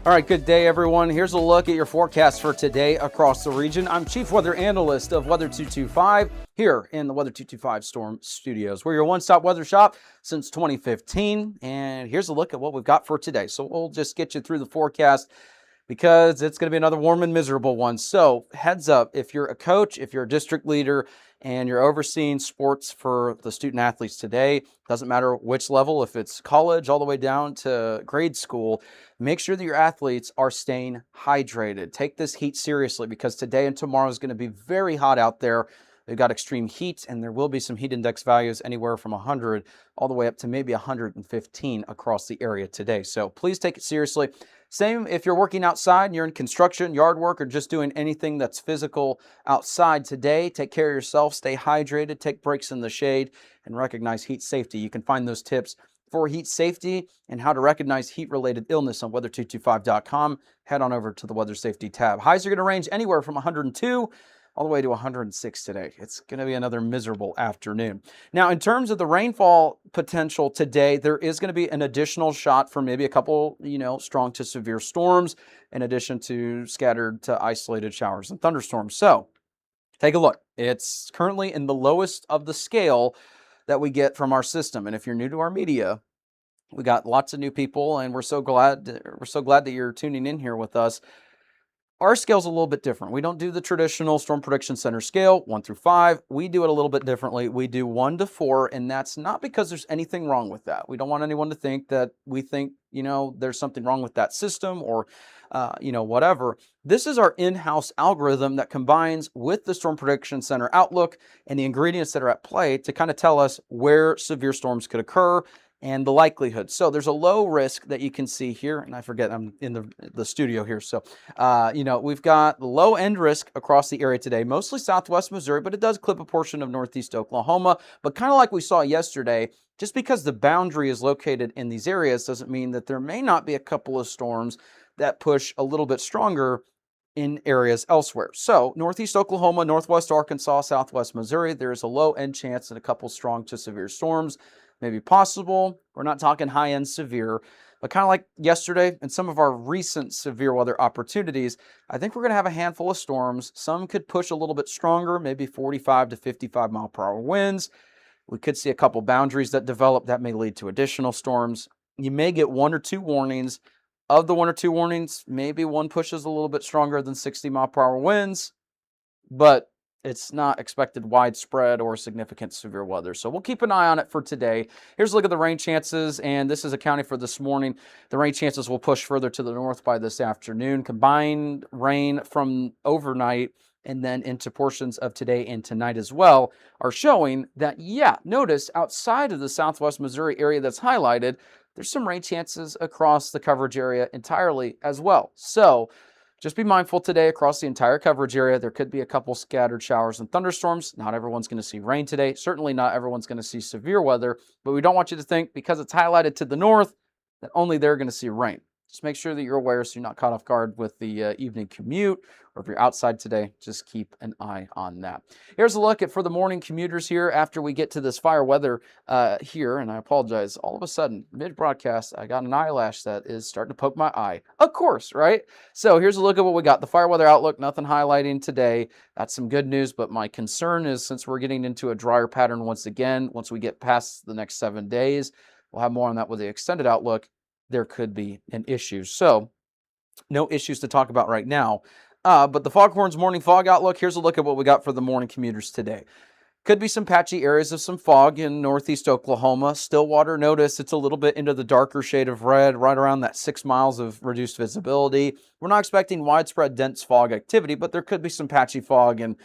All right, good day, everyone. Here's a look at your forecast for today across the region. I'm Chief Weather Analyst of Weather 225 here in the Weather 225 Storm Studios. We're your one-stop weather shop since 2015, and here's a look at what we've got for today. So we'll just get you through the forecast because it's going to be another warm and miserable one. So heads up, if you're a coach, if you're a district leader, and you're overseeing sports for the student athletes today, doesn't matter which level, if it's college all the way down to grade school, make sure that your athletes are staying hydrated. Take this heat seriously because today and tomorrow is going to be very hot out there. They've got extreme heat, and there will be some heat index values anywhere from 100 all the way up to maybe 115 across the area today. So please take it seriously. Same if you're working outside and you're in construction, yard work, or just doing anything that's physical outside today. Take care of yourself, stay hydrated, take breaks in the shade, and recognize heat safety. You can find those tips for heat safety and how to recognize heat-related illness on weather225.com. Head on over to the weather safety tab. Highs are going to range anywhere from 102 all the way to 106 today. It's going to be another miserable afternoon. Now, in terms of the rainfall potential today, there is going to be an additional shot for maybe a couple, strong to severe storms, in addition to scattered to isolated showers and thunderstorms. So take a look. It's currently in the lowest of the scale that we get from our system. And if you're new to our media, we got lots of new people, and we're so glad that you're tuning in here with us. Our scale's a little bit different. We don't do the traditional Storm Prediction Center scale, 1 through 5. We do it a little bit differently. We do 1 to 4, and that's not because there's anything wrong with that. We don't want anyone to think that we think, there's something wrong with that system or, whatever. This is our in-house algorithm that combines with the Storm Prediction Center outlook and the ingredients that are at play to kind of tell us where severe storms could occur and the likelihood. So there's a low risk that you can see here, and I forget I'm in the studio here. So, we've got the low end risk across the area today, mostly southwest Missouri, but it does clip a portion of northeast Oklahoma. But kind of like we saw yesterday, just because the boundary is located in these areas doesn't mean that there may not be a couple of storms that push a little bit stronger in areas elsewhere. So northeast Oklahoma, northwest Arkansas, southwest Missouri, there is a low end chance that a couple strong to severe storms may be possible. We're not talking high-end severe, but kind of like yesterday and some of our recent severe weather opportunities, I think we're going to have a handful of storms. Some could push a little bit stronger, maybe 45 to 55 mile per hour winds. We could see a couple boundaries that develop that may lead to additional storms. You may get 1 or 2 warnings. Of the 1 or 2 warnings, maybe one pushes a little bit stronger than 60 mile per hour winds, but it's not expected widespread or significant severe weather. So we'll keep an eye on it for today. Here's a look at the rain chances, and this is accounting for this morning. The rain chances will push further to the north by this afternoon. Combined rain from overnight and then into portions of today and tonight as well are showing that, notice outside of the southwest Missouri area that's highlighted, there's some rain chances across the coverage area entirely as well. So just be mindful today across the entire coverage area. There could be a couple scattered showers and thunderstorms. Not everyone's going to see rain today. Certainly not everyone's going to see severe weather, but we don't want you to think because it's highlighted to the north that only they're going to see rain. Just make sure that you're aware so you're not caught off guard with the evening commute, or if you're outside today, just keep an eye on that. Here's a look at for the morning commuters here after we get to this fire weather here, and I apologize. All of a sudden, mid-broadcast, I got an eyelash that is starting to poke my eye. Of course, right? So here's a look at what we got. The fire weather outlook, nothing highlighting today. That's some good news, but my concern is since we're getting into a drier pattern once again, once we get past the next 7 days, we'll have more on that with the extended outlook. There could be an issue. So no issues to talk about right now. But the Foghorns morning fog outlook, here's a look at what we got for the morning commuters today. Could be some patchy areas of some fog in northeast Oklahoma. Stillwater, notice it's a little bit into the darker shade of red, right around that 6 miles of reduced visibility. We're not expecting widespread dense fog activity, but there could be some patchy fog in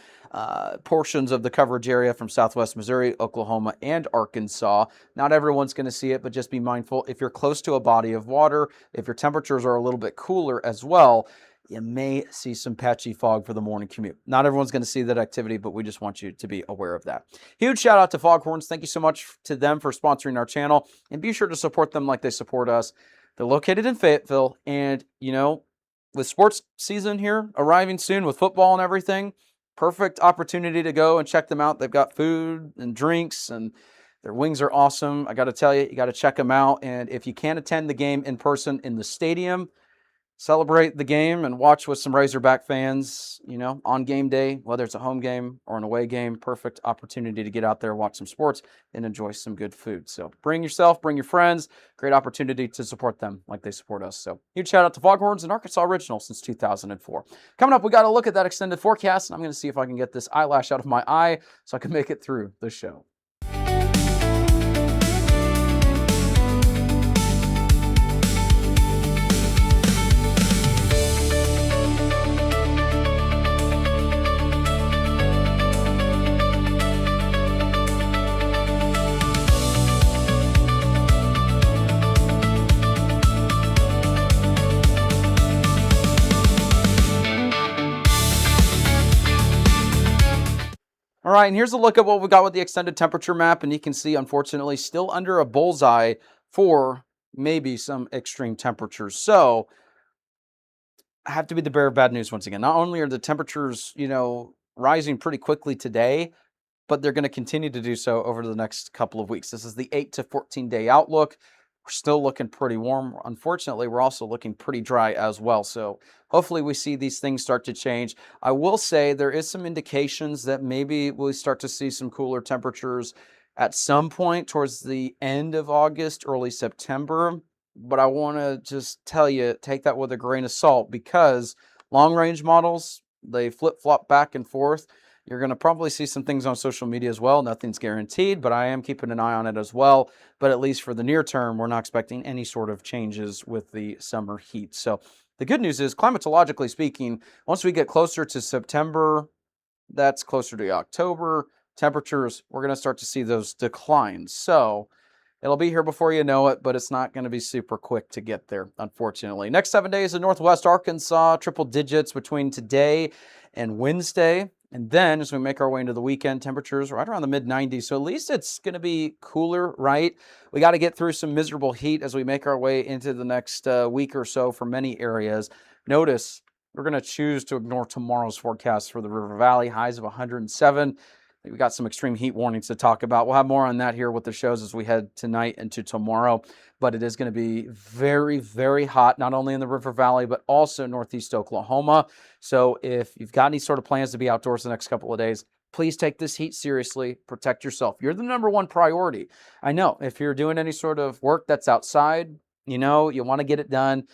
portions of the coverage area from southwest Missouri, Oklahoma, and Arkansas. Not everyone's going to see it, but just be mindful. If you're close to a body of water, if your temperatures are a little bit cooler as well, you may see some patchy fog for the morning commute. Not everyone's going to see that activity, but we just want you to be aware of that. Huge shout out to Foghorns. Thank you so much to them for sponsoring our channel, and be sure to support them like they support us. They're located in Fayetteville, and with sports season here arriving soon with football and everything, perfect opportunity to go and check them out. They've got food and drinks, and their wings are awesome. I got to tell you, you got to check them out. And if you can't attend the game in person in the stadium, celebrate the game and watch with some Razorback fans, on game day, whether it's a home game or an away game. Perfect opportunity to get out there, watch some sports, and enjoy some good food. So bring yourself, bring your friends. Great opportunity to support them like they support us. So huge shout out to Foghorns, an Arkansas original since 2004. Coming up, we got to look at that extended forecast, and I'm going to see if I can get this eyelash out of my eye so I can make it through the show. All right, and here's a look at what we got with the extended temperature map, and you can see, unfortunately, still under a bullseye for maybe some extreme temperatures. So I have to be the bearer of bad news once again. Not only are the temperatures, rising pretty quickly today, but they're going to continue to do so over the next couple of weeks. This is the 8 to 14 day outlook. We're still looking pretty warm. Unfortunately, we're also looking pretty dry as well. So hopefully we see these things start to change. I will say there is some indications that maybe we'll start to see some cooler temperatures at some point towards the end of August, early September. But I want to just tell you, take that with a grain of salt, because long-range models, they flip-flop back and forth. You're going to probably see some things on social media as well. Nothing's guaranteed, but I am keeping an eye on it as well. But at least for the near term, we're not expecting any sort of changes with the summer heat. So the good news is, climatologically speaking, once we get closer to September, that's closer to October, temperatures, we're going to start to see those declines. So it'll be here before you know it, but it's not going to be super quick to get there, unfortunately. Next 7 days in Northwest Arkansas, triple digits between today and Wednesday. And then as we make our way into the weekend, temperatures right around the mid-90s. So at least it's going to be cooler, right? We got to get through some miserable heat as we make our way into the next week or so for many areas. Notice we're going to choose to ignore tomorrow's forecast for the River Valley, highs of 107. We got some extreme heat warnings to talk about. We'll have more on that here with the shows as we head tonight into tomorrow. But it is going to be very, very hot, not only in the River Valley, but also northeast Oklahoma. So if you've got any sort of plans to be outdoors the next couple of days, please take this heat seriously. Protect yourself. You're the number one priority. I know if you're doing any sort of work that's outside, you want to get it done,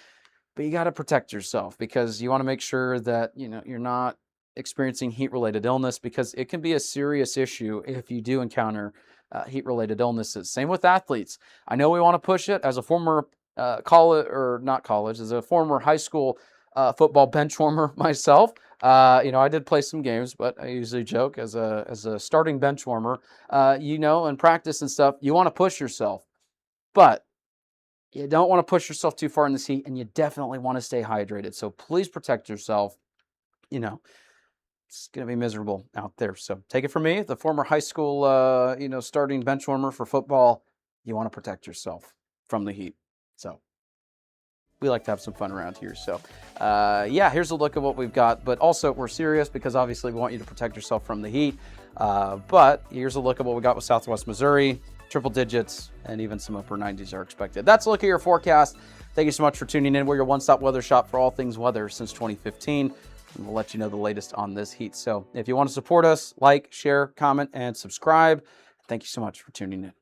but you got to protect yourself, because you want to make sure that, you're not experiencing heat-related illness, because it can be a serious issue if you do encounter heat-related illnesses. Same with athletes. I know we want to push it. As a former as a former high school football bench warmer myself, I did play some games, but I usually joke as a starting bench warmer, in practice and stuff, you want to push yourself, but you don't want to push yourself too far in this heat, and you definitely want to stay hydrated. So please protect yourself. It's going to be miserable out there. So take it from me, the former high school, starting bench warmer for football. You want to protect yourself from the heat. So we like to have some fun around here. So, here's a look at what we've got. But also, we're serious, because obviously we want you to protect yourself from the heat. But here's a look at what we got with Southwest Missouri. Triple digits and even some upper 90s are expected. That's a look at your forecast. Thank you so much for tuning in. We're your one-stop weather shop for all things weather since 2015. And we'll let you know the latest on this heat. So if you want to support us, like, share, comment, and subscribe. Thank you so much for tuning in.